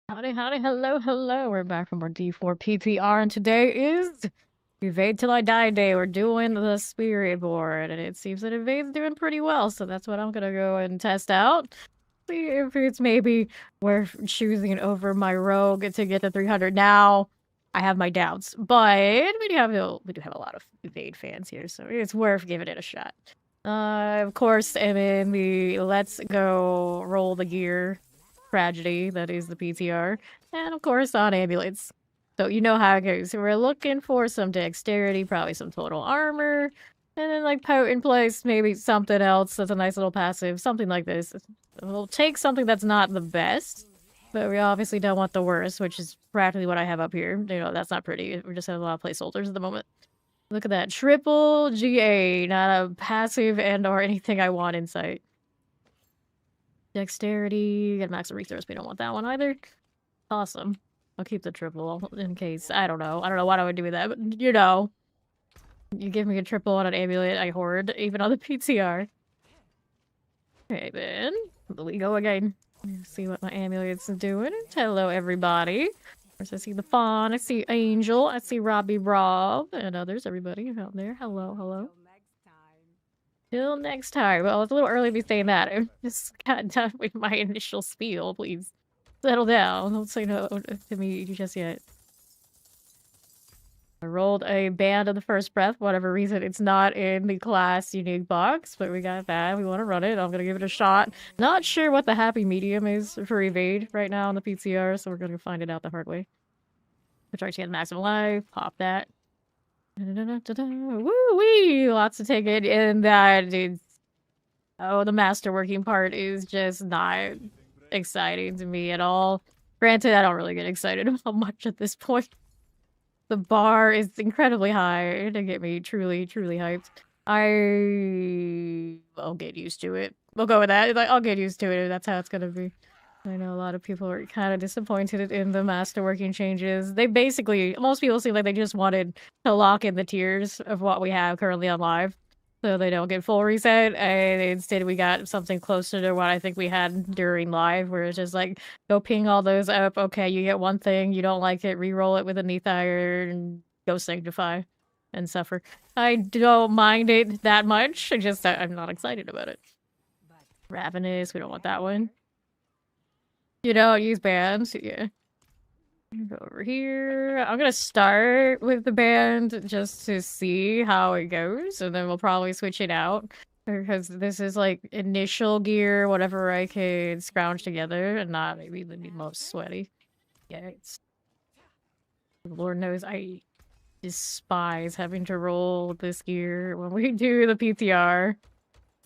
Howdy, howdy, hello, hello. We're back from our D4 PTR, and today is Evade Till I Die Day. We're doing the Spiritborn, and it seems that Evade's doing pretty well, so that's what I'm gonna go and test out. See if it's maybe worth choosing over my rogue to get the 300. Now, I have my doubts, but we do have a lot of Evade fans here, so it's worth giving it a shot. Of course, I'm in the Let's Go Roll the Gear tragedy that is the PTR, and of course on ambulance. So you know how it goes. We're looking for some dexterity, probably some total armor, and then like potent place, maybe something else that's a nice little passive, something like this. We'll take something that's not the best, but we obviously don't want the worst, which is practically what I have up here. You know, that's not pretty. We're just having a lot of placeholders at the moment. Look at that. Triple GA, not a passive and or anything I want in sight. Dexterity, get max resource. We don't want that one either. Awesome. I'll keep the triple in case. I don't know. I don't know what I would do with that, but you know. You give me a triple on an amulet, I hoard, even on the PTR. Okay, then. We go again. Let's see what my amulet's doing. Hello, everybody. Of course, I see the Fawn, I see Angel, I see Robbie Rob, and others, everybody out there. Hello, hello. Till next time. Well, it's a little early to be saying that. I just got done with my initial spiel. Please settle down. Don't say no to me just yet. I rolled a band of the first breath. For whatever reason, it's not in the class unique box, but we got that. We want to run it. I'm going to give it a shot. Not sure what the happy medium is for evade right now on the PTR, so we're going to find it out the hard way. We'll try to get maximum life. Pop that. Woo-wee! Lots to take it, and that is... Oh, the masterworking part is just not exciting to me at all. Granted, I don't really get excited about much at this point. The bar is incredibly high to get me truly, truly hyped. I'll get used to it. We'll go with that. Like, I'll get used to it. That's how it's gonna be. I know a lot of people are kind of disappointed in the masterworking changes. They basically, most people seem like they just wanted to lock in the tiers of what we have currently on live, so they don't get full reset. And instead, we got something closer to what I think we had during live, where it's just like, go ping all those up. Okay, you get one thing, you don't like it, re-roll it with a Neath Iron, go sanctify, and suffer. I don't mind it that much. I'm not excited about it. Ravenous, we don't want that one. You know, use bands, yeah. Go over here. I'm gonna start with the band just to see how it goes, and then we'll probably switch it out. Because this is like initial gear, whatever I can scrounge together, and not maybe the most sweaty. Yeah, Lord knows I despise having to roll this gear when we do the PTR.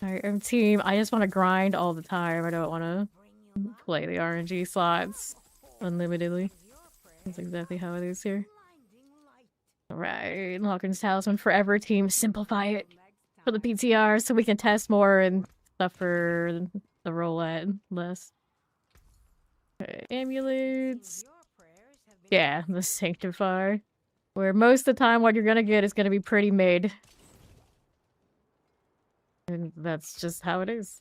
Alright, team. I just want to grind all the time. I don't want to play the RNG slots unlimitedly. That's exactly how it is here. Alright, Locken's Talisman Forever team. Simplify it for the PTR so we can test more and stuff for the roulette less. Okay, amulets. Yeah, the Sanctify. Where most of the time what you're gonna get is gonna be pretty mid. And that's just how it is.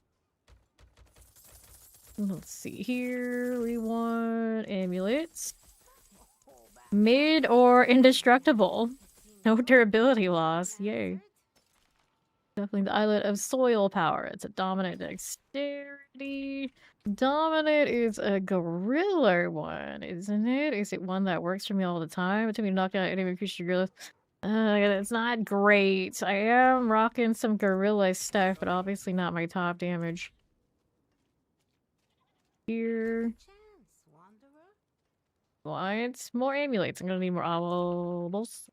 Let's see here. We want amulets. Mid or indestructible. No durability loss. Yay. Definitely the Islet of Soil Power. It's a dominant dexterity. Dominant is a gorilla one, isn't it? Is it one that works for me all the time? Until you knock out any creature gorilla. It's not great. I am rocking some gorilla stuff, but obviously not my top damage. Here. What? More amulets. I'm gonna need more owls.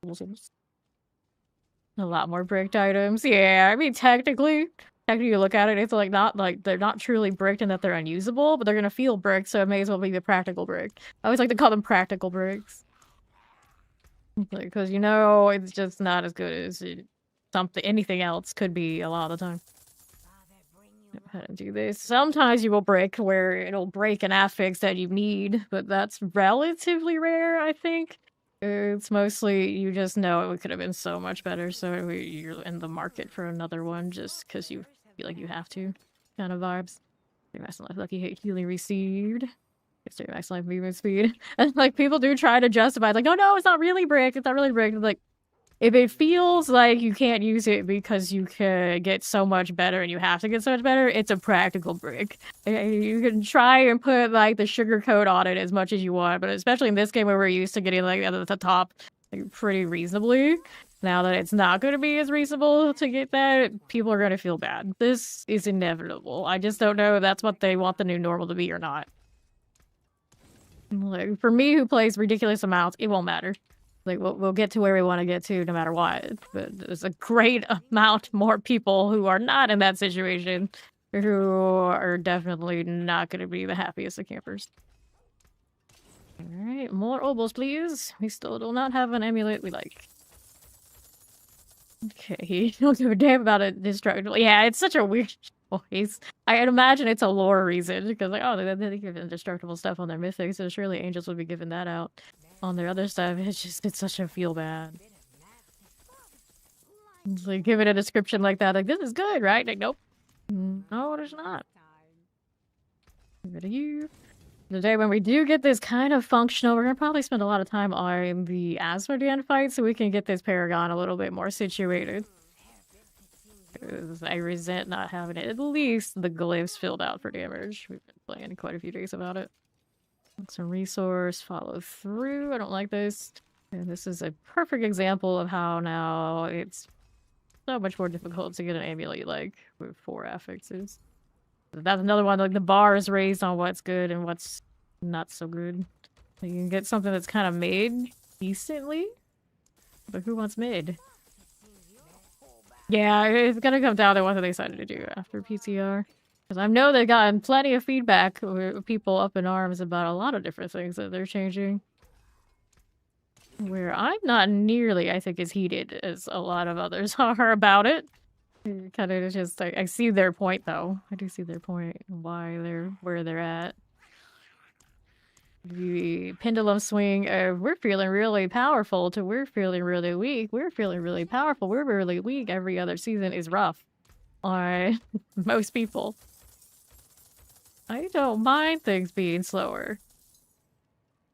A lot more bricked items. Yeah, I mean, technically you look at it, it's like not like they're not truly bricked and that they're unusable, but they're gonna feel bricked, so it may as well be the practical brick. I always like to call them practical bricks. Because, you know, it's just not as good as anything else could be a lot of the time. How to do this. Sometimes you will break where it'll break an affix that you need, but that's relatively rare, I think. It's mostly you just know it could have been so much better, so you're in the market for another one just because you feel like you have to. Kind of vibes. Lucky hit healing received. Extreme max life movement speed. And like people do try to justify, like, no, it's not really brick. It's not really brick. Like, if it feels like you can't use it because you can get so much better and you have to get so much better, it's a practical brick. You can try and put like the sugar coat on it as much as you want, but especially in this game where we're used to getting like at the top like, pretty reasonably. Now that it's not going to be as reasonable to get that, people are going to feel bad. This is inevitable. I just don't know if that's what they want the new normal to be or not. Like, for me, who plays ridiculous amounts, it won't matter. Like, we'll get to where we want to get to no matter what. But there's a great amount more people who are not in that situation who are definitely not going to be the happiest of campers. Alright, more obols, please. We still do not have an amulet we like. Okay, he don't give a damn about it destructible. Yeah, it's such a weird choice. I'd imagine it's a lore reason, because like, oh, they give indestructible stuff on their mythics, so surely angels would be giving that out on their other stuff. It's such a feel bad. It's like, give it a description like that, like, this is good, right? Like, nope. No, it is not. Get rid of you. The day when we do get this kind of functional, we're gonna probably spend a lot of time on the Asmodean fight so we can get this Paragon a little bit more situated. I resent not having it. At least the glyphs filled out for damage. We've been playing quite a few days about it. Some resource, follow through. I don't like this. And this is a perfect example of how now it's so much more difficult to get an amulet you like with 4 affixes. That's another one, like the bar is raised on what's good and what's not so good. You can get something that's kind of made decently, but who wants mid? Yeah, it's gonna come down to what they decided to do after PTR. Because I know they've gotten plenty of feedback with people up in arms about a lot of different things that they're changing. Where I'm not nearly, I think, as heated as a lot of others are about it. Kind of just, I see their point, though. I do see their point, why they're where they're at. The pendulum swing of we're feeling really powerful to we're feeling really weak. We're feeling really powerful. We're really weak every other season is rough on most people. I don't mind things being slower.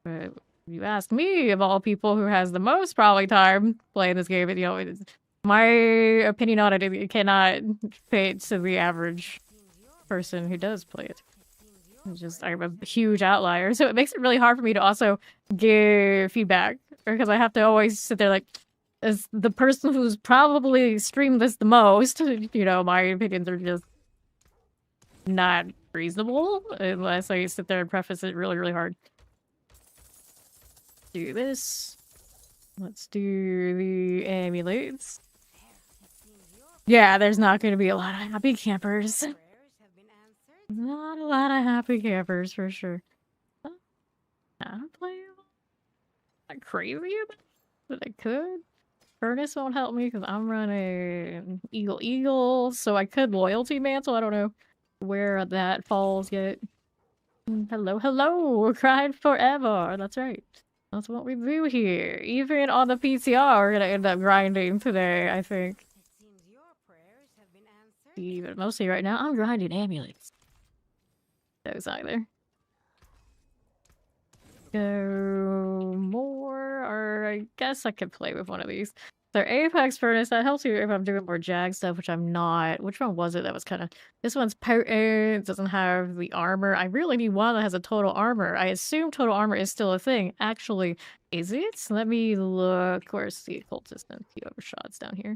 But you ask me, of all people who has the most probably time playing this game, you know, my opinion on it cannot fit to the average person who does play it. It's just, I'm a huge outlier, so it makes it really hard for me to also give feedback, because I have to always sit there like, as the person who's probably streamed this the most, you know, my opinions are just not reasonable, unless I sit there and preface it really, really hard. Do this. Let's do the amulets. Yeah, there's not going to be a lot of happy campers. Not a lot of happy campers, for sure. I'm playing not crazy about it, but I could. Furnace won't help me because I'm running Eagle, so I could Loyalty Mantle. I don't know where that falls yet. Hello, hello! Cried forever! That's right. That's what we do here. Even on the PTR, we're gonna end up grinding today, I think. Even mostly right now, I'm grinding amulets. Those either. Go more, or I guess I could play with one of these. So Apex Furnace, that helps you if I'm doing more Jag stuff, which I'm not. Which one was it that was kind of... This one's potent, doesn't have the armor. I really need one that has a total armor. I assume total armor is still a thing. Actually, is it? Let me look. Where's the occultist and the overshots down here?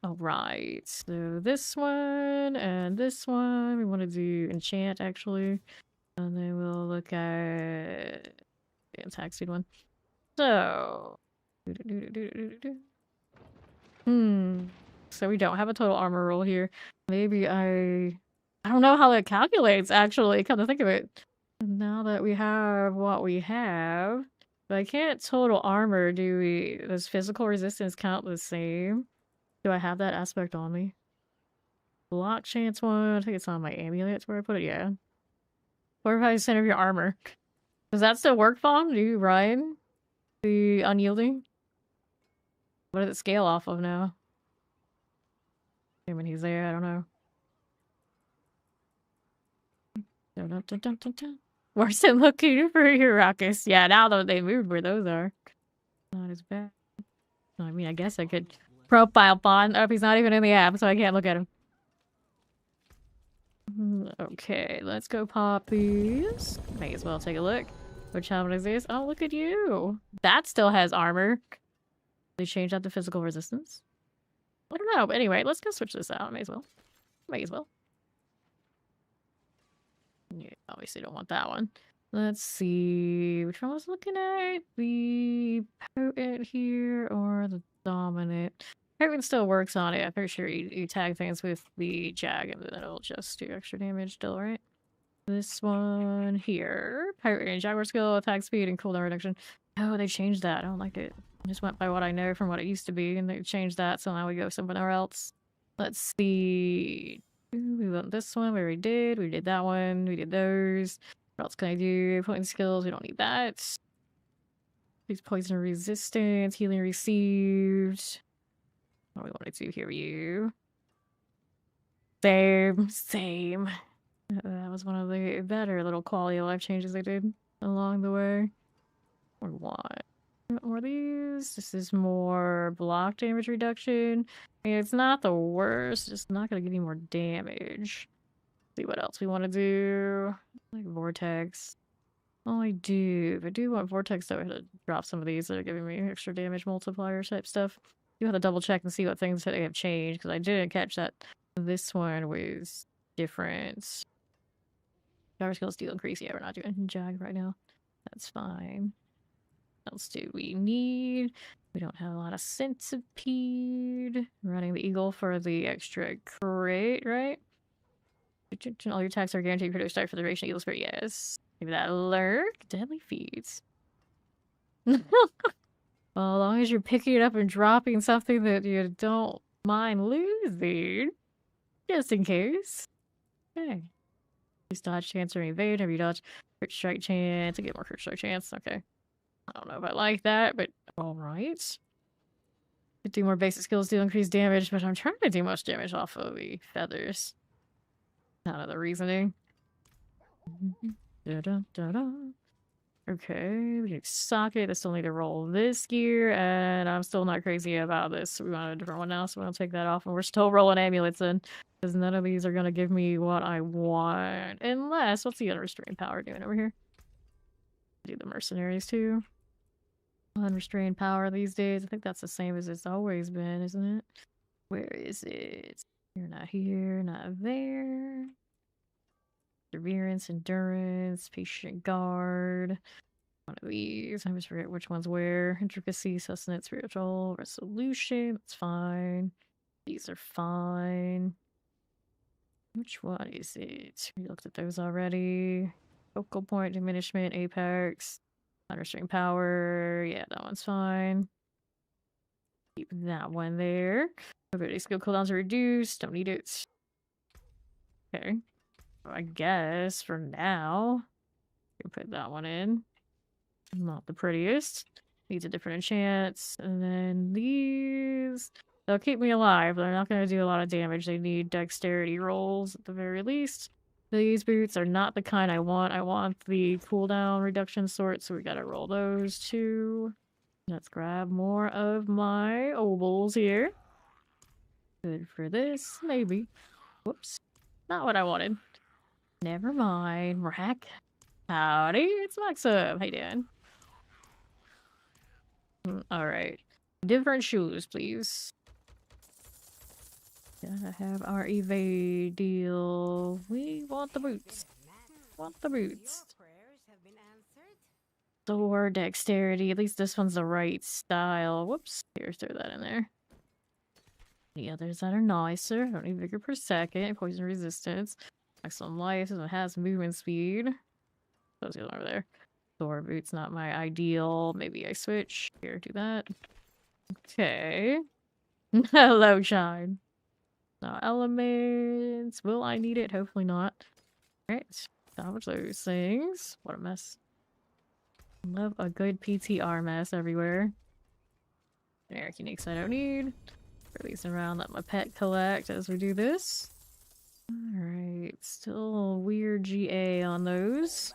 Alright, so this one and this one. We want to do enchant, actually. And then we'll look at the attack speed one. So... So we don't have a total armor roll here. Maybe I don't know how it calculates, actually, come to think of it. Now that we have what we have, but I can't total armor, do we? Does physical resistance count the same? Do I have that aspect on me? Block chance one, I think it's on my amulets where I put it, yeah. 45% of your armor. Does that still work, Fawn? Do you, Ryan? The unyielding? What does it scale off of now? I mean, he's there, I don't know. Dun, dun, dun, dun, dun, dun. Worse than looking for your rockets. Yeah, now that they moved where those are. Not as bad. I mean, I guess I could profile bond. Oh, he's not even in the app, so I can't look at him. Okay, let's go pop these. May as well take a look. Which helmet is this? Oh, look at you. That still has armor. They changed out the physical resistance. I don't know, but anyway, let's go switch this out. May as well. May as well. Yeah, obviously don't want that one. Let's see. Which one was looking at? The potent here or the dominant? Potent still works on it. I'm pretty sure you tag things with the jag and then it'll just do extra damage still, right? This one here. Potent Jaguar skill, attack speed, and cooldown reduction. Oh, they changed that. I don't like it. I just went by what I know from what it used to be, and they changed that, so now we go somewhere else. Let's see. We want this one. We already did. We did that one. We did those. What else can I do? Poison skills. We don't need that. These poison resistance. Healing received. What do we want to do here? You. Same. That was one of the better little quality of life changes I did along the way. Or what? Or these? This is more block damage reduction. I mean, it's not the worst. It's not gonna give you more damage. Let's see what else we want to do. Like vortex. Oh, I do. If I do want vortex, though, I have to drop some of these that are giving me extra damage multiplier type stuff. You have to double check and see what things that they have changed because I didn't catch that. This one was different. Power skills do increase. Yeah, we're not doing jag right now. That's fine. What else do we need? We don't have a lot of centipede. Running the eagle for the extra crit, right? All your attacks are guaranteed to start for the duration of eagle's crit. Yes. Maybe that lurk. Deadly feats. Well, as long as you're picking it up and dropping something that you don't mind losing. Just in case. Okay. Use dodge chance or evade. Have you dodge crit strike chance? I get more crit strike chance. Okay. I don't know if I like that, but alright. Could do more basic skills to increase damage, but I'm trying to do most damage off of the feathers. Out of the reasoning. Okay, we can socket. I still need to roll this gear, and I'm still not crazy about this. We want a different one now, so we'll take that off. And we're still rolling amulets in, because none of these are going to give me what I want. Unless, what's the unrestrained power doing over here? Do the mercenaries too. Unrestrained power these days. I think that's the same as it's always been, isn't it? Where is it? You're not here, not there. Perseverance, endurance, patient guard. One of these. I always forget which one's where. Intricacy, sustenance, spiritual, resolution. That's fine. These are fine. Which one is it? We looked at those already. Focal point, diminishment, apex. Unrestrained power. Yeah, that one's fine. Keep that one there. Ability skill cooldowns are reduced. Don't need it. Okay. I guess for now, you can put that one in. Not the prettiest. Needs a different enchants. And then these. They'll keep me alive. They're not going to do a lot of damage. They need dexterity rolls at the very least. These boots are not the kind I want. I want the cooldown reduction sort, so we gotta roll those too. Let's grab more of my obols here. Good for this, maybe. Whoops. Not what I wanted. Never mind. Rack. Howdy, it's Maxim. How you doing? Alright. Different shoes, please. Gotta have our evade deal. We want the boots. Want the boots. Sword, dexterity. At least this one's the right style. Whoops. Here, throw that in there. The others that are nicer. Don't need vigor per second. Poison resistance. Maximum life. This one has movement speed. Those the other over there. Sword boots, not my ideal. Maybe I switch. Here, do that. Okay. Hello, Shine. Now, elements. Will I need it? Hopefully not. Alright. Salvage those things. What a mess. Love a good PTR mess everywhere. Generic uniques I don't need. Release around, let my pet collect as we do this. Alright, still weird GA on those.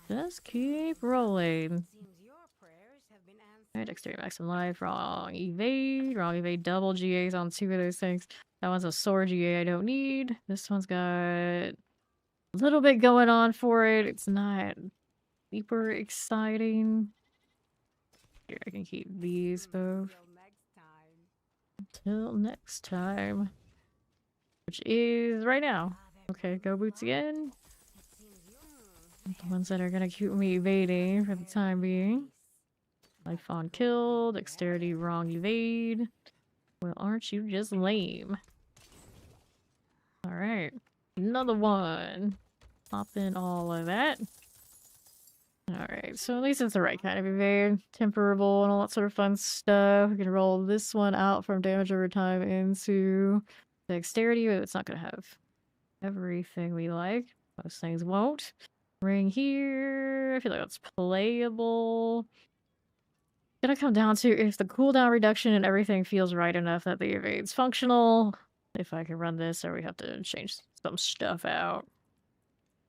Just keep rolling. Alright, dexterity max in life, wrong evade double GAs on 2 of those things. That one's a sword GA I don't need. This one's got a little bit going on for it. It's not super exciting. Here, I can keep these both. Until next time. Which is right now. Okay, go boots again. The ones that are gonna keep me evading for the time being. Life on kill, dexterity wrong evade. Well, aren't you just lame? Alright. Another one. Pop in all of that. Alright, so at least it's the right kind of evade. Temperable and all that sort of fun stuff. We can roll this one out from damage over time into dexterity, but it's not gonna have everything we like. Most things won't. Ring here. I feel like that's playable. Gonna come down to if the cooldown reduction and everything feels right enough that the evade's functional. If I can run this, or we have to change some stuff out.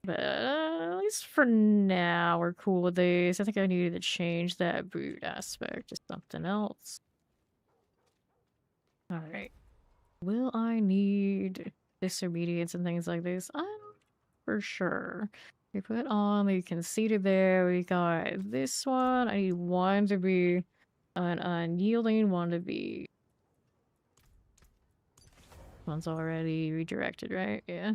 But at least for now, we're cool with these. I think I needed to change that boot aspect to something else. Alright. Will I need disobedience and things like this? I'm not for sure. We put on the conceited there. We got this one. I need one to be an unyielding, one to be... One's already redirected, right? Yeah.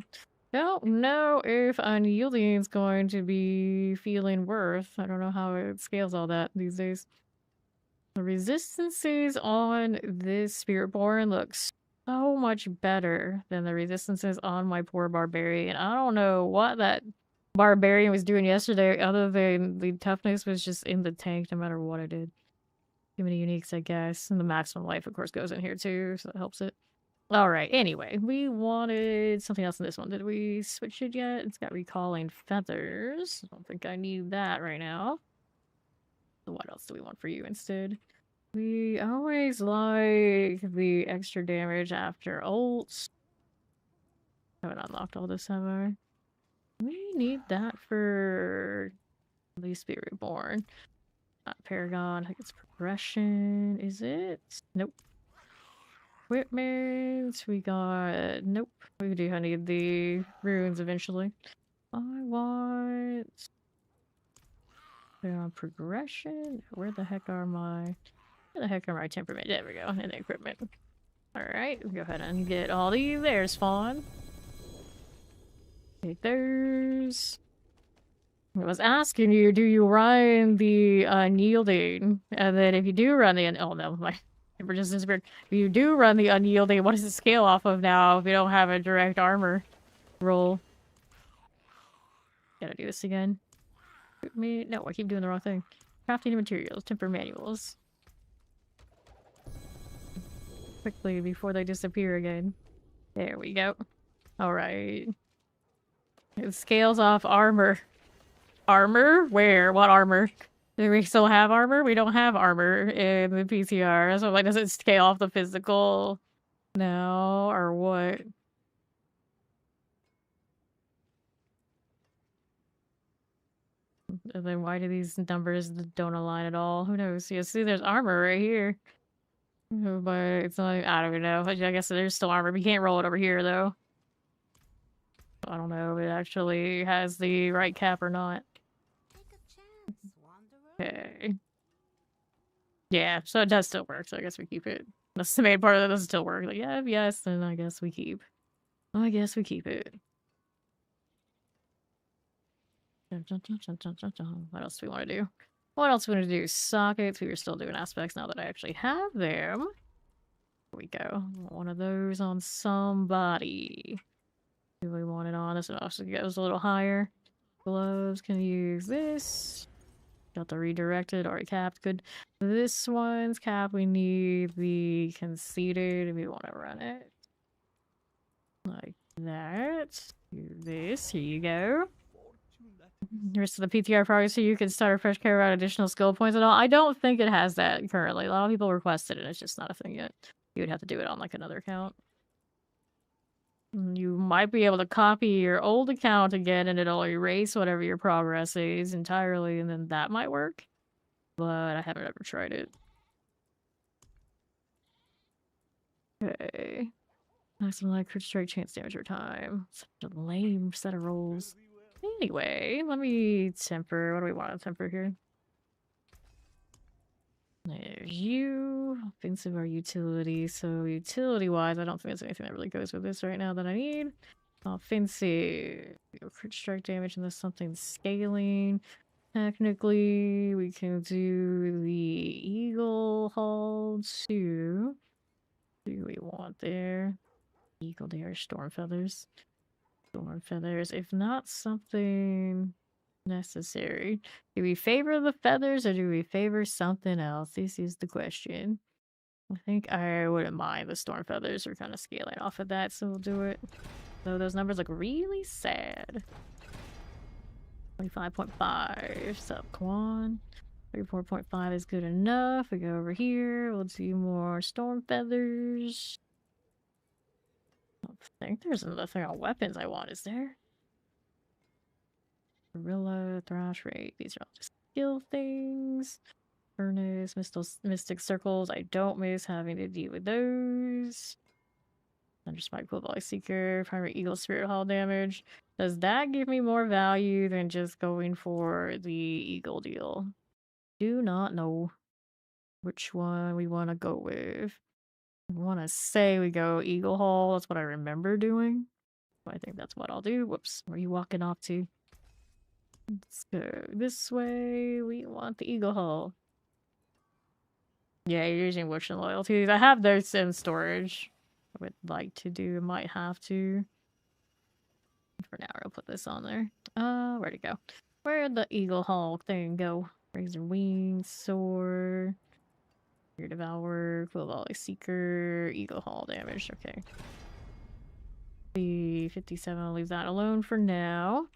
Don't know if unyielding is going to be feeling worth. I don't know how it scales all that these days. The resistances on this Spiritborn looks so much better than the resistances on my poor Barbarian. I don't know what that Barbarian was doing yesterday other than the toughness was just in the tank no matter what I did. Too many uniques, I guess. And the maximum life, of course, goes in here too, so that helps it. Alright, anyway, we wanted something else in this one. Did we switch it yet? It's got recalling feathers. I don't think I need that right now. So what else do we want for you instead? We always like the extra damage after ults. Haven't unlocked all this, have I? We need that for the Spiritborn. Not Paragon. I think it's progression. Is it? Nope. Equipment. We got... Nope. We do need the runes eventually. I want... They're on progression. Where the heck are my... Where the heck are my temperament? There we go. And the equipment. Alright. Go ahead and get all these. There's Fawn. Okay, there's... I was asking you, do you run the unyielding? And then if you do run the... Oh no, my... Temper just disappeared. If you do run the unyielding, what does it scale off of now if you don't have a direct armor roll? Gotta do this again. No, I keep doing the wrong thing. Crafting materials, temper manuals. Quickly before they disappear again. There we go. Alright. It scales off armor. Armor? Where? What armor? Do we still have armor? We don't have armor in the PTR. So, like, does it scale off the physical now, or what? And then why do these numbers don't align at all? Who knows? Yeah, see, there's armor right here. But it's like, I don't know. I guess there's still armor. We can't roll it over here, though. I don't know if it actually has the right cap or not. Okay. Yeah, so it does still work, so I guess we keep it. That's the main part that doesn't still work. Like, yeah, yes, then I guess we keep. I guess we keep it. What else do we want to do? What else do we want to do? Sockets. We were still doing aspects now that I actually have them. Here we go. One of those on somebody. Do we want it on? This one also goes a little higher. Gloves. Can use this. Got the redirected, already capped. Good. This one's cap. We need the conceited if we want to run it. Like that. Do this. Here you go. The rest of the PTR progress so you can start a fresh care without additional skill points at all. I don't think it has that currently. A lot of people requested it, and it's just not a thing yet. You would have to do it on like another account. You might be able to copy your old account again and it'll erase whatever your progress is entirely, and then that might work. But I haven't ever tried it. Okay. Maximum like crit strike chance damage over time. Such a lame set of rolls. Anyway, let me temper. What do we want to temper here? There's you. Offensive or utility. So utility-wise, I don't think there's anything that really goes with this right now that I need. Offensive. Crit strike damage unless something's scaling. Technically, we can do the Eagle Hull too. What do we want there? Eagle Dare, Storm Feathers. Storm Feathers. If not something necessary. Do we favor the feathers or do we favor something else? This is the question. I think I wouldn't mind the Storm Feathers. We're kind of scaling off of that, so we'll do it. Though those numbers look really sad. 25.5. Sup, Quan? 34.5 is good enough. We go over here. We'll do more Storm Feathers. I don't think there's another thing on weapons I want, is there? Gorilla, Thrash Rate. These are all just skill things. Furnace, Mystic Circles. I don't miss having to deal with those. Thunderspike, Cool Volley Seeker, Primary Eagle Spirit Hall damage. Does that give me more value than just going for the Eagle deal? Do not know which one we want to go with. I want to say we go Eagle Hall. That's what I remember doing. I think that's what I'll do. Whoops. Where are you walking off to? Let's go this way. We want the Eagle Hall. Yeah, you're using Wish and Loyalties. I have those in storage. I would like to do, might have to. For now, I'll put this on there. Where'd it go? Where'd the Eagle Hall thing go? Razor Wings, Soar, Fear Devourer, Quill Volley Seeker, Eagle Hall damage. Okay. The 57, I'll leave that alone for now.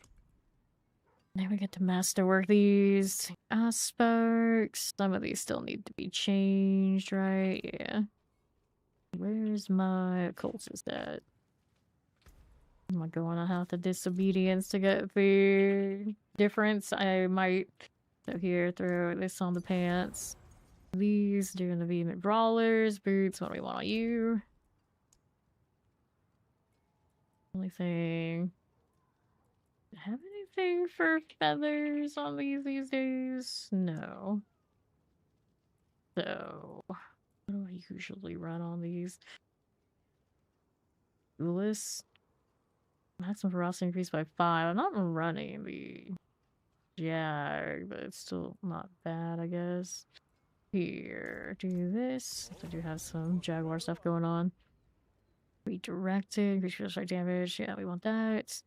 Then we get to masterwork these. Sparks. Some of these still need to be changed, right? Yeah. Where's my Colts is that? Am I going to have to disobedience to get the difference? I might. So here, throw this on the pants. These, doing the Vehement Brawlers. Boots, what do we want on you? Only thing. Have anything for feathers on these days? No. So, what do I usually run on these? Duelist. Maximum ferocity increased by 5. I'm not running the Jag, but it's still not bad, I guess. Here, do this. I do have some Jaguar stuff going on. Redirected, increase strike damage. Yeah, we want that.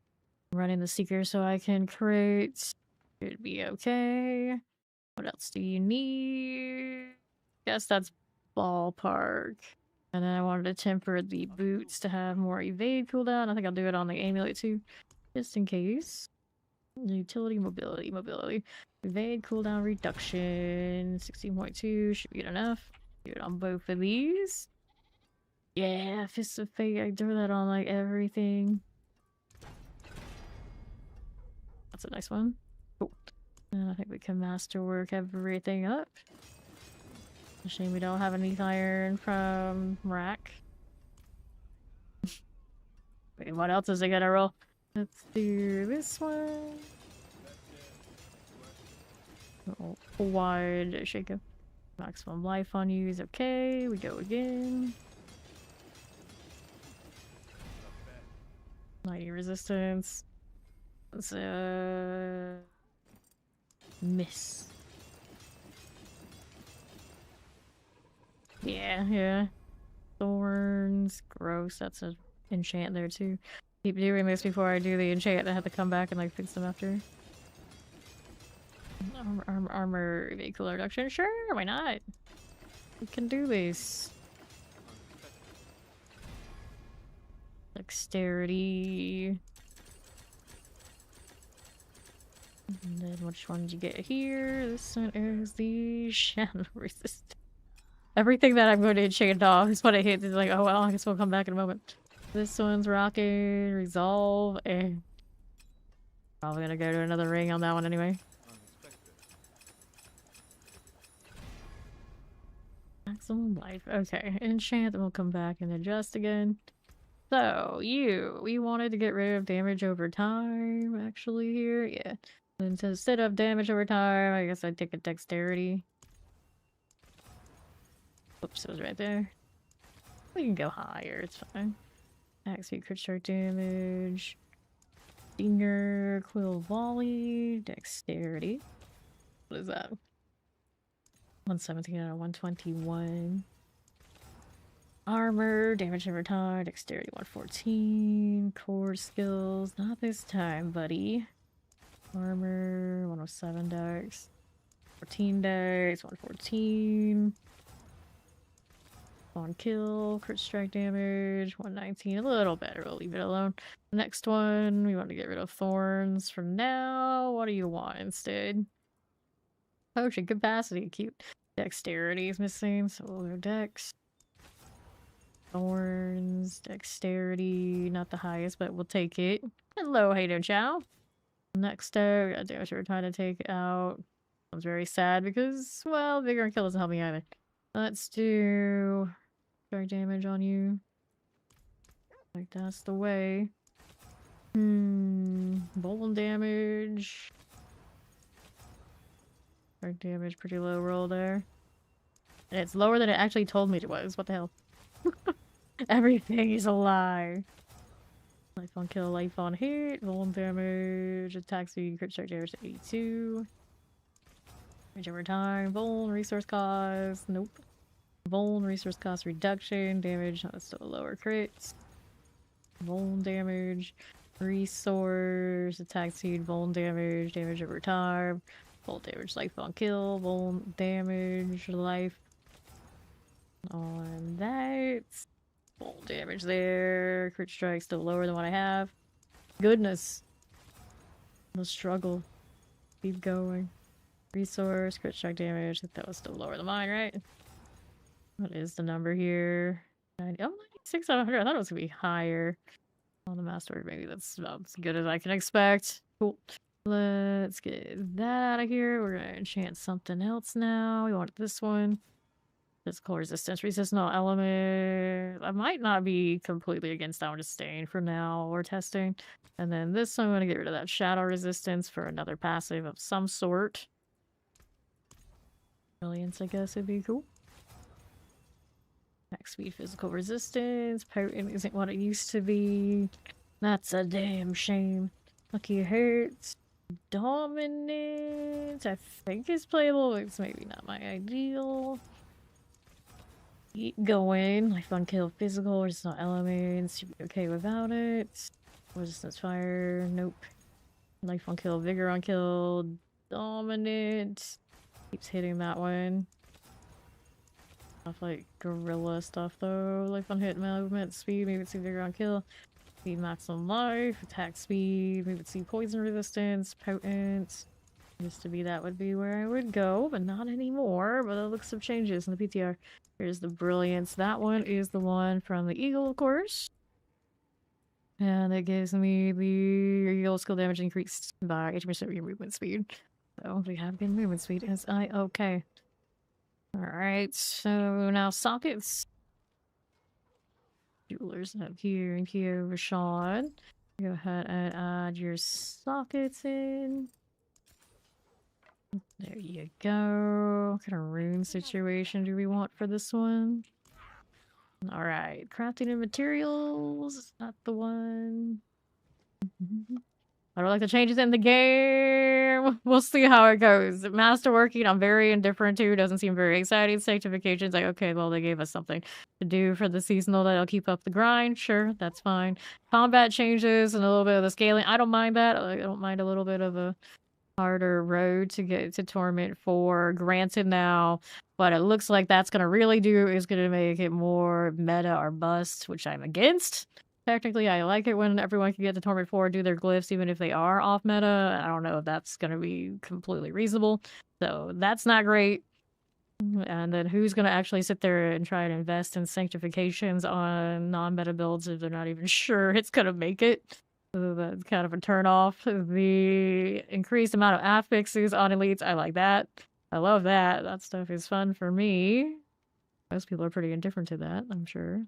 I'm running the Seeker so I can create. Should be okay. What else do you need? Guess that's ballpark. And then I wanted to temper the boots to have more evade cooldown. I think I'll do it on the amulet too, just in case. Utility, mobility. Evade cooldown reduction. 16.2 should be good enough. Do it on both of these. Yeah, Fist of Fate. I do that on like everything. That's a nice one. Cool. And I think we can masterwork everything up. A shame we don't have an Eth Iron from Rack. Wait, what else is it gonna roll? Let's do this one. Oh, wide shake up. Maximum life on you is okay. We go again. Mighty resistance. Let's miss. Yeah. Thorns. Gross. That's an enchant there too. Keep doing this before I do the enchant. I have to come back and like fix them after. Armor vehicle reduction. Sure, why not? We can do this. Dexterity. And then which one did you get here? This one is the Shadow Resist. Everything that I'm going to enchant off is what I hit. It's like, oh well, I guess we'll come back in a moment. This one's rocking. Resolve. Probably gonna go to another ring on that one anyway. Maximum life. Okay. Enchant, and we'll come back and adjust again. So, we wanted to get rid of damage over time, actually, here. Yeah. And so instead of damage over time, I guess I'd take a dexterity. Oops, it was right there. We can go higher, it's fine. Attack speed, crit strike damage. Stinger, quill volley, dexterity. What is that? 117 out of 121. Armor, damage over time, dexterity 114. Core skills, not this time, buddy. Armor, 107 dex. 14 dex, 114. On kill, crit strike damage, 119. A little better, we'll leave it alone. The next one, we want to get rid of thorns for now. What do you want instead? Potion capacity, cute. Dexterity is missing, so we'll go dex. Thorns, dexterity, not the highest, but we'll take it. Hello, Hayden Chow. Next up, damage we're trying to take out. I'm very sad because, well, Vigor and Kill doesn't help me either. Let's do strike damage on you. Like, that's the way. Bolt damage. Strike damage, pretty low roll there. And it's lower than it actually told me it was. What the hell? Everything is a lie. Life on kill, life on hit, volume damage, attack speed, crit strike damage to 82. Damage over time, vuln, resource cost, nope. Vuln, resource cost reduction, damage, that's still a lower crits. Vuln damage, resource, attack speed, vuln damage, damage over time, full damage, life on kill, vuln damage, life on that. Full damage there. Crit strike still lower than what I have. Goodness. The struggle. Keep going. Resource, crit strike damage. That was still lower than mine, right? What is the number here? 90, oh, 96 out of 100. I thought it was going to be higher. On the master, maybe that's about as good as I can expect. Cool. Let's get that out of here. We're going to enchant something else now. We want this one. Physical resistance, resistant element. I might not be completely against that one, just staying for now or testing. And then this one, I'm going to get rid of that shadow resistance for another passive of some sort. Brilliance, I guess, would be cool. Max speed, physical resistance. Potent isn't what it used to be. That's a damn shame. Lucky hurts. Dominant, I think is playable. It's maybe not my ideal. Keep going. Life on kill, physical, resistance elements. Should be okay without it. Resistance fire, nope. Life on kill, vigor on kill, dominant. Keeps hitting that one. Stuff like gorilla stuff though. Life on hit, movement, speed, maybe see vigor on kill. Speed maximum life, attack speed, maybe see poison resistance, potent. Used to be that would be where I would go, but not anymore. But it looks some changes in the PTR. Here's the brilliance. That one is the one from the eagle, of course. And it gives me the eagle skill damage increased by 80% of your movement speed. So we have good movement speed as okay. Alright, so now sockets. Jewelers up here and here, Rashad. Go ahead and add your sockets in. There you go. What kind of rune situation do we want for this one? Alright, crafting and materials. Not the one. I don't like the changes in the game. We'll see how it goes. Masterworking, I'm very indifferent to. Doesn't seem very exciting. Sanctification's like, okay, well, they gave us something to do for the seasonal that'll keep up the grind. Sure, that's fine. Combat changes and a little bit of the scaling. I don't mind that. I don't mind a little bit of a harder road to get to Torment 4. Granted now, what it looks like that's going to really do is going to make it more meta or bust, which I'm against. Technically, I like it when everyone can get to Torment 4, do their glyphs, even if they are off meta. I don't know if that's going to be completely reasonable. So that's not great. And then who's gonna actually sit there and try and invest in sanctifications on non-meta builds if they're not even sure it's gonna make it? So that's kind of a turn off. The increased amount of affixes on elites, I like that. I love that. That stuff is fun for me. Most people are pretty indifferent to that, I'm sure.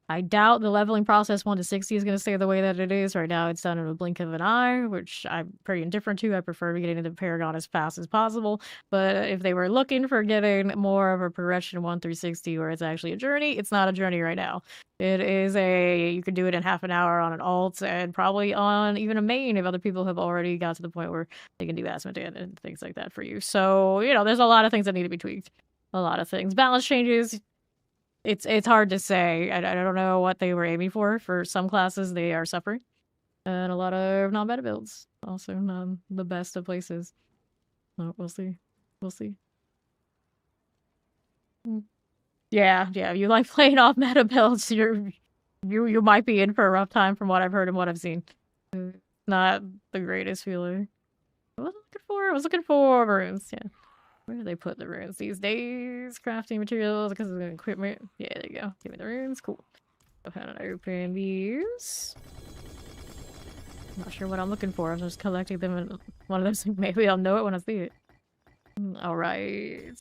I doubt the leveling process 1 to 60 is going to stay the way that it is. Right now, it's done in a blink of an eye, which I'm pretty indifferent to. I prefer getting into Paragon as fast as possible. But if they were looking for getting more of a progression 1 through 60 where it's actually a journey, it's not a journey right now. It is you can do it in half an hour on an alt and probably on even a main if other people have already got to the point where they can do Asmodee and things like that for you. So, there's a lot of things that need to be tweaked. A lot of things. Balance changes. It's hard to say. I don't know what they were aiming for. For some classes, they are suffering. And a lot of non-meta builds. Also not the best of places. No, we'll see. We'll see. Yeah, you like playing off meta builds, you might be in for a rough time from what I've heard and what I've seen. Not the greatest feeling. What was I looking for? I was looking for runes, yeah. Where do they put the runes these days? Crafting materials, because of the equipment. Yeah, there you go. Give me the runes. Cool. Go ahead and open these. Not sure what I'm looking for. I'm just collecting them in one of those. Maybe I'll know it when I see it. Alright.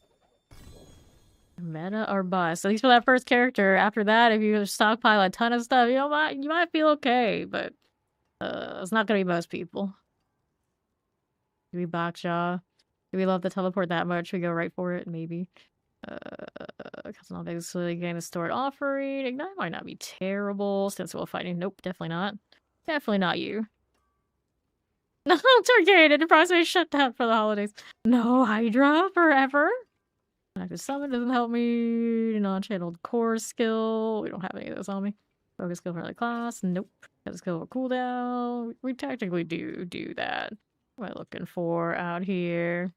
Meta or bust. At least for that first character. After that, if you stockpile a ton of stuff, you might feel okay, but it's not gonna be most people. Do we Bakja? Do we love the teleport that much? We go right for it, maybe. Because I'm obviously getting a stored offering. Ignite might not be terrible. Sensible fighting. Nope, definitely not. Definitely not you. No, Turkey Enterprise may shut down for the holidays. No Hydra forever. Active summon doesn't help me. Non-channeled core skill. We don't have any of those on me. Focus skill for another class. Nope. Got a skill for cooldown. We technically do that. What am I looking for out here?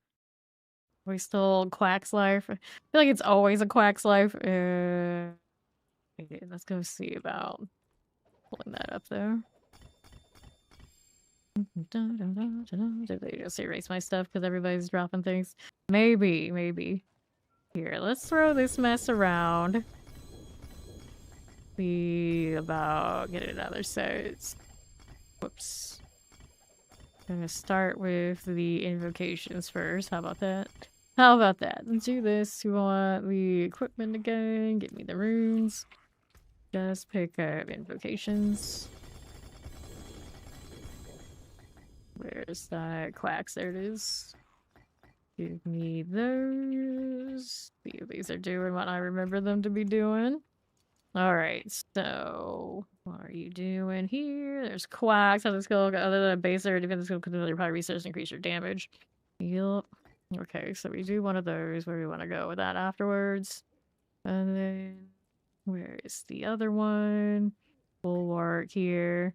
We still Quack's life. I feel like it's always a Quack's life. Okay, let's go see about pulling that up there. Did they just erase my stuff because everybody's dropping things? Maybe. Here, let's throw this mess around. See about getting another set. Whoops. I'm gonna start with the invocations first. How about that? Let's do this. You want the equipment again? Give me the runes. Just pick up invocations. Where's that Quacks? There it is. Give me those. See if these are doing what I remember them to be doing. Alright, so what are you doing here? There's Quacks. How's the skill? Other than a base or defense skill, could probably research increase your damage. Yep. Okay, so we do one of those. Where do we want to go with that afterwards? And then where is the other one? Bulwark here.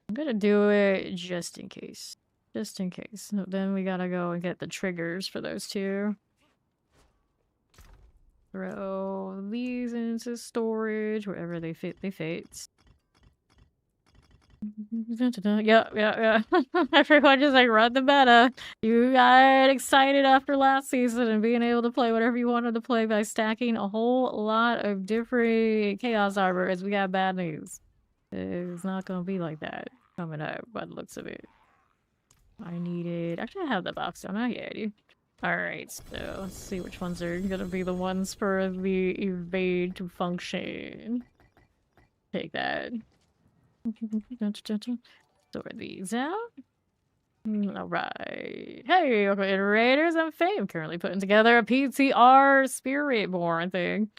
I'm gonna do it just in case. Just in case. So then we gotta go and get the triggers for those two. Throw these into storage. Wherever they fit, they fit. Yeah. Everyone just run the meta. You got excited after last season and being able to play whatever you wanted to play by stacking a whole lot of different Chaos Armor. As we got bad news. It's not gonna be like that coming up by the looks of it. Actually, I have the box, don't I? Yeah, I do. Alright, so let's see which ones are gonna be the ones for the evade to function. Take that. Sort these out. Alright. Hey, okay, Raiders of Fame. Currently putting together a PTR Spiritborn thing.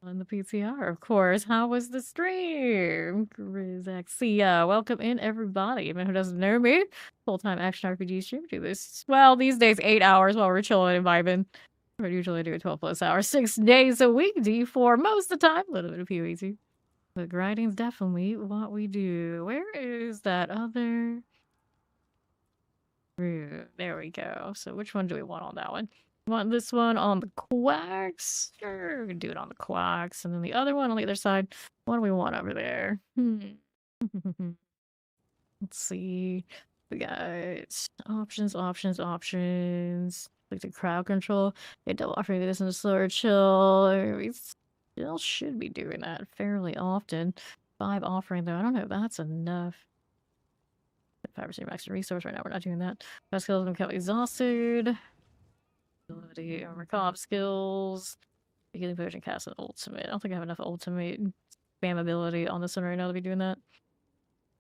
On the PTR, of course. How was the stream? Grizaxia. Welcome in, everybody. Even who doesn't know me, full-time action RPG stream. Do this, well, these days 8 hours while we're chilling and vibing. I usually do it 12 plus hours, 6 days a week. D4 most of the time. A little bit of PvE. But grinding's definitely what we do. Where is that other? There we go. So which one do we want on that one? Want this one on the Quacks? Sure, we can do it on the Quacks. And then the other one on the other side. What do we want over there? Let's see. We got options. Like the crowd control. They double offering this in a slower chill. We still should be doing that fairly often. 5 offering though. I don't know if that's enough. 5% maximum resource right now. We're not doing that. Best skills become exhausted. Ability armor comp skills. Healing potion cast an ultimate. I don't think I have enough ultimate spam ability on this one right now to be doing that.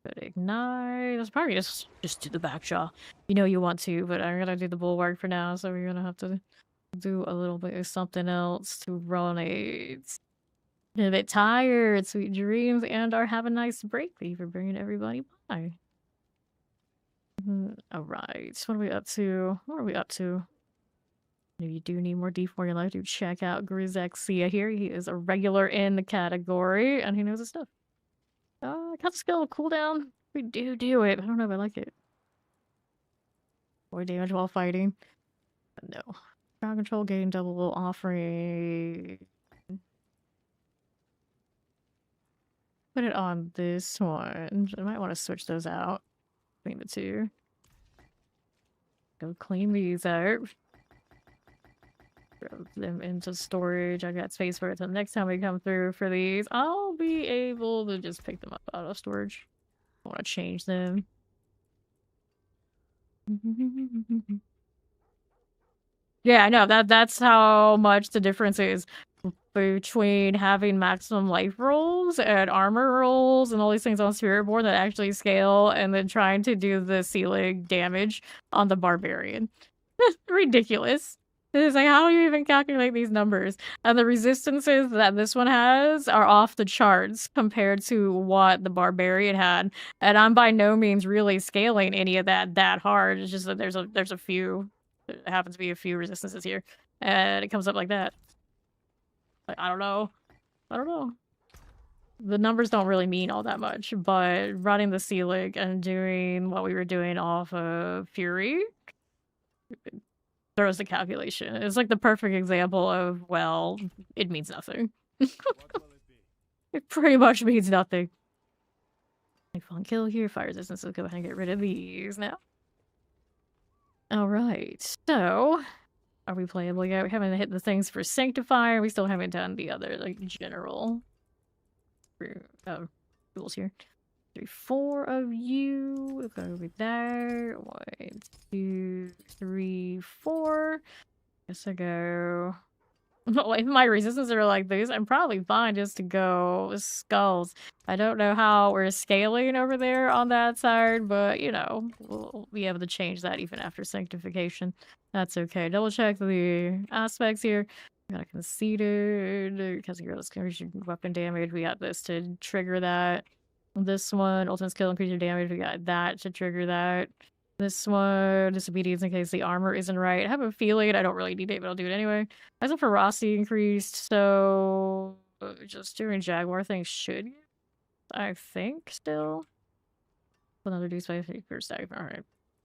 But ignite. That's probably just do the back jaw. You know you want to, but I'm gonna do the bulwark for now, so we're gonna have to do a little bit of something else to run it. A bit tired, sweet dreams, and or have a nice break. Thank you for bringing everybody by. Alright, what are we up to? What are we up to? If you do need more D4 in your life, do check out Grizexia here. He is a regular in the category, and he knows his stuff. Cut skill, cooldown. We do it. I don't know if I like it. Boy, damage while fighting. No. Crowd control, gain double offering. Put it on this one. I might want to switch those out between the two. Go clean these out. Throw them into storage. I got space for it, so next time we come through for these, I'll be able to just pick them up out of storage. I want to change them. Yeah, I know that's how much the difference is between having maximum life rolls and armor rolls and all these things on Spiritborn that actually scale, and then trying to do the ceiling damage on the barbarian. Ridiculous. It's like, how do you even calculate these numbers? And the resistances that this one has are off the charts compared to what the barbarian had. And I'm by no means really scaling any of that hard. It's just that there's a few. There happens to be a few resistances here, and it comes up like that. Like, I don't know. The numbers don't really mean all that much, but running the ceiling and doing what we were doing off of Fury throws the calculation. It's like the perfect example of, well, it means nothing. It pretty much means nothing. Like, fun kill here, fire resistance. Let's go ahead and get rid of these now. Alright, so are we playable yet? We haven't hit the things for Sanctifier. We still haven't done the other, like, general rules here. 3, 4 of you. We'll go over there. 1, 2, 3, 4. Guess I go. Well, if my resistances are like these, I'm probably fine just to go skulls. I don't know how we're scaling over there on that side, but you know, we'll be able to change that even after sanctification. That's okay. Double check the aspects here. We got a conceded because of your weapon damage. We got this to trigger that. This one, ultimate skill increase your damage. We got that to trigger that. This one, disobedience in case the armor isn't right. I have a feeling I don't really need it, but I'll do it anyway. I have ferocity increased, so just doing Jaguar things should, I think, still. Another reduced by 50%. Alright.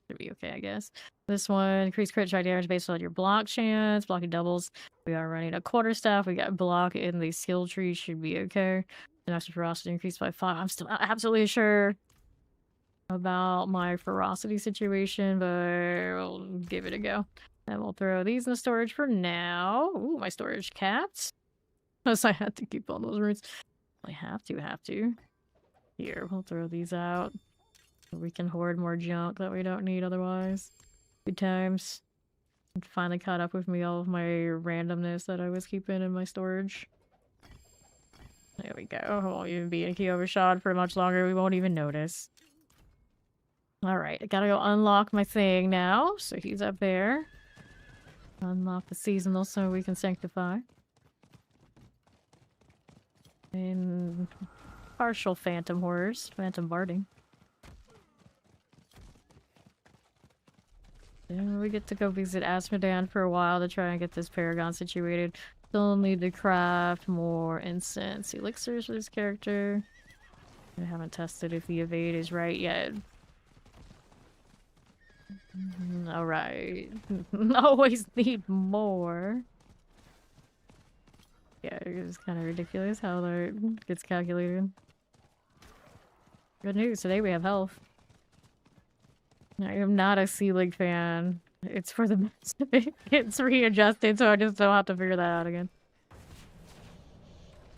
Should be okay, I guess. This one, increased crit strike damage based on your block chance. Blocking doubles. We are running a quarterstaff. We got block in the skill tree. Should be okay. The next ferocity increased by 5. I'm still not absolutely sure about my ferocity situation, but we'll give it a go. And we'll throw these in the storage for now. Ooh, my storage capped. Unless I had to keep all those roots. I have to. Here, we'll throw these out. So we can hoard more junk that we don't need otherwise. Good times. It finally caught up with me all of my randomness that I was keeping in my storage. There we go. I won't even be in key overshot for much longer. We won't even notice. Alright, I gotta go unlock my thing now. So he's up there. Unlock the seasonal so we can sanctify. And partial phantom horrors. Phantom barding. Then we get to go visit Asmodan for a while to try and get this Paragon situated. Still need to craft more incense elixirs for this character. I haven't tested if the evade is right yet. Alright. Always need more. Yeah, it's kind of ridiculous how that gets calculated. Good news, today we have health. I am not a Sea League fan. It's for the best. It's readjusted, so I just don't have to figure that out again.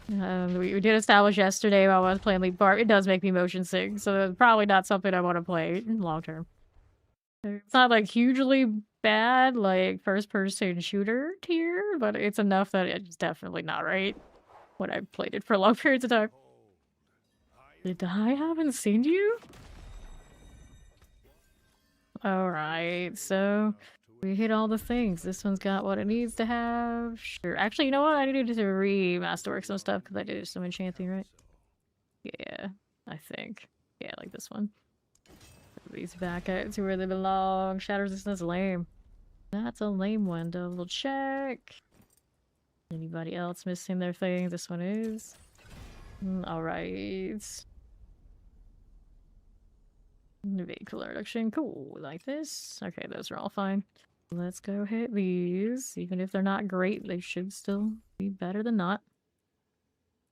We did establish yesterday while I was playing Leap Bar. It does make me motion sick, so it's probably not something I want to play long term. It's not like hugely bad, like first person shooter tier, but it's enough that it's definitely not right when I played it for long periods of time. Did I haven't seen you? Alright, so we hit all the things. This one's got what it needs to have. Sure. Actually, you know what? I need to remasterwork some stuff because I did some enchanting, right? Yeah, I think. Yeah, like this one. Put these back out to where they belong. Shadow resistance, lame. That's a lame one. Double check. Anybody else missing their thing? This one is. Alright. Vehicle reduction, cool. Like this. Okay, those are all fine. Let's go hit these. Even if they're not great, they should still be better than not.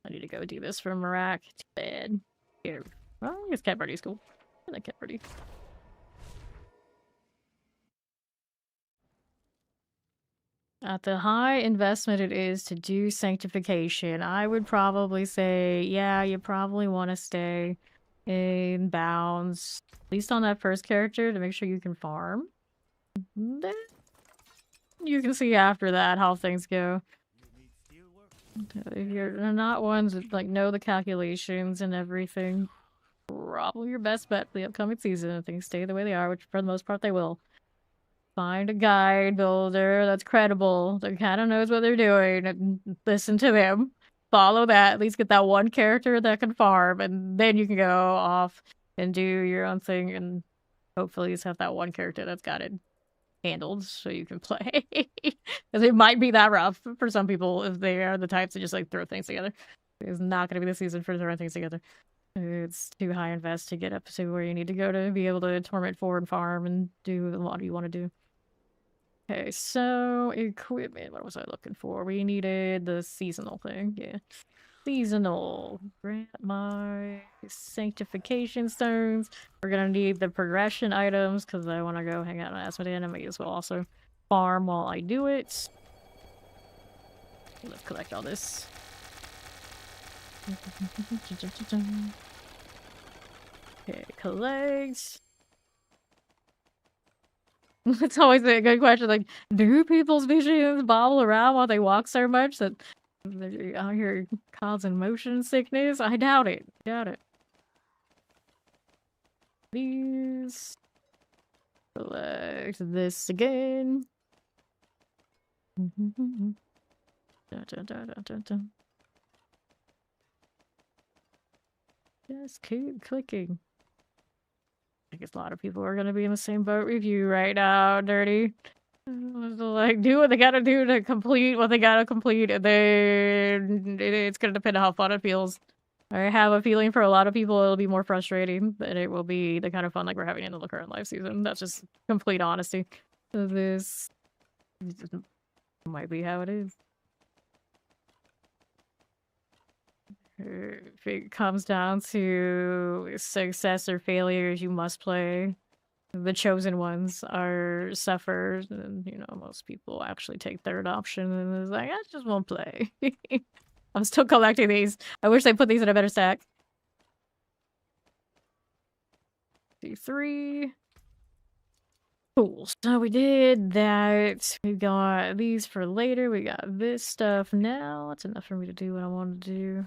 I need to go do this for Marak. Too bad. Here. Well, I guess Cat Party's cool. I like Cat Party. At the high investment it is to do sanctification, I would probably say, yeah, you probably want to stay in bounds, at least on that first character, to make sure you can farm. Then you can see after that how things go. If you're not ones that like know the calculations and everything, probably your best bet for the upcoming season if things stay the way they are, which for the most part they will. Find a guide builder that's credible, that kind of knows what they're doing, and listen to them. Follow that, at least get that one character that can farm, and then you can go off and do your own thing, and hopefully just have that one character that's got it handled so you can play. Because it might be that rough for some people if they are the types to just like throw things together. It's not going to be the season for throwing things together. It's too high invest to get up to where you need to go to be able to torment 4 and farm and do what you want to do. Okay, so equipment, what was I looking for? We needed the seasonal thing, yeah. Seasonal. Grant my sanctification stones. We're gonna need the progression items because I want to go hang out on Asmodean. I might as well also farm while I do it. Let's collect all this. Okay, collect. It's always a good question, like, do people's visions bobble around while they walk so much that they're out here causing motion sickness? I doubt it. Doubt it. These. Select this again. Dun, dun, dun, dun, dun, dun. Just keep clicking. I guess a lot of people are gonna be in the same boat with you right now, Dirty. Like, do what they gotta do to complete what they gotta complete, and then it's gonna depend on how fun it feels. I have a feeling for a lot of people it'll be more frustrating than it will be the kind of fun like we're having in the current live season. That's just complete honesty. So this might be how it is. If it comes down to success or failures, you must play. The chosen ones are suffer, and you know most people actually take third option and is like, I just won't play. I'm still collecting these. I wish they put these in a better stack. D3. Cool. So we did that. We got these for later. We got this stuff now. That's enough for me to do what I want to do.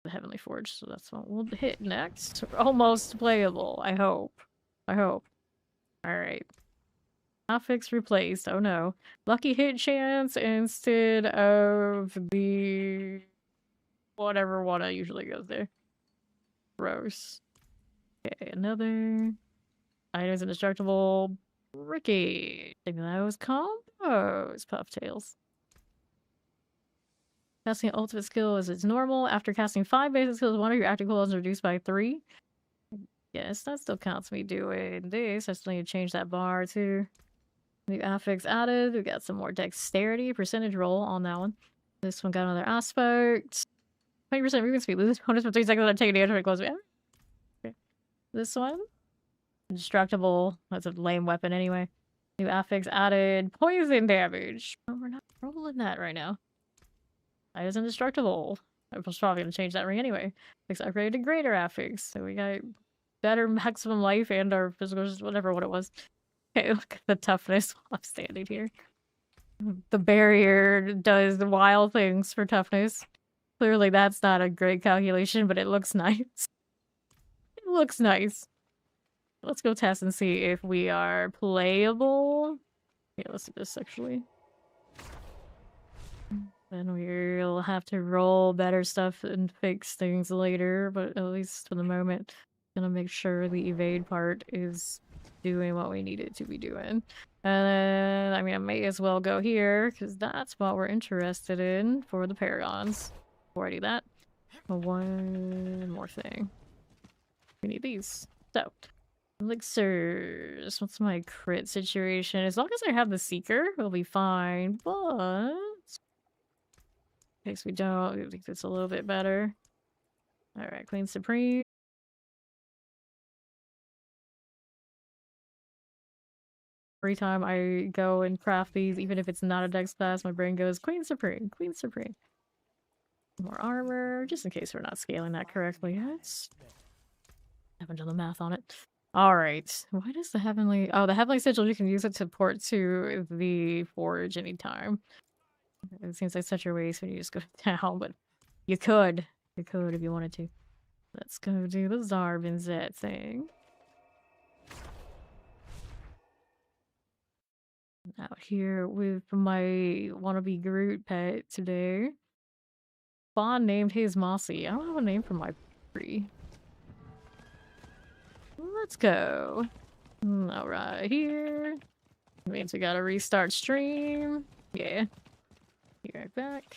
The Heavenly Forge, so that's what we'll hit next. Almost playable, I hope. I hope. Alright. Affix replaced. Oh no. Lucky hit chance instead of the whatever one I usually goes there. Gross. Okay, another. Items indestructible. Ricky. Think that was combos. Puff tails. Casting ultimate skill is its normal. After casting 5 basic skills, one of your active cooldowns is reduced by 3. Yes, that still counts me doing this. I still need to change that bar too. New affix added. We got some more dexterity percentage roll on that one. This one got another aspect. 20% movement speed. Lose bonus for 3 seconds without taking damage when it close. Okay. This one. Indestructible. That's a lame weapon anyway. New affix added. Poison damage. Oh, we're not rolling that right now. That is indestructible. I was probably going to change that ring anyway. It's upgraded to greater affix. So we got better maximum life and our physical, whatever what it was. Okay, look at the toughness while I'm standing here. The barrier does the wild things for toughness. Clearly that's not a great calculation, but it looks nice. It looks nice. Let's go test and see if we are playable. Yeah, let's do this actually. Then we'll have to roll better stuff and fix things later, but at least for the moment, gonna make sure the evade part is doing what we need it to be doing. And then, I mean, I may as well go here, because that's what we're interested in for the Paragons. Before I do that, one more thing. We need these. So, elixirs. What's my crit situation? As long as I have the Seeker, we'll be fine, but... in case we don't, I think that's a little bit better. Alright, Queen Supreme. Every time I go and craft these, even if it's not a dex class, my brain goes, Queen Supreme, Queen Supreme. More armor, just in case we're not scaling that correctly. Yes. Haven't done the math on it. Alright, why does the Heavenly... oh, the Heavenly Sigil, you can use it to port to the Forge anytime. It seems like such a waste when you just go down, but you could. You could if you wanted to. Let's go do the Zarb and Zet thing. Out here with my wannabe Groot pet today. Bond named his Mossy. I don't have a name for my tree. Let's go. Alright, here. Means we gotta restart stream. Yeah. Be right back.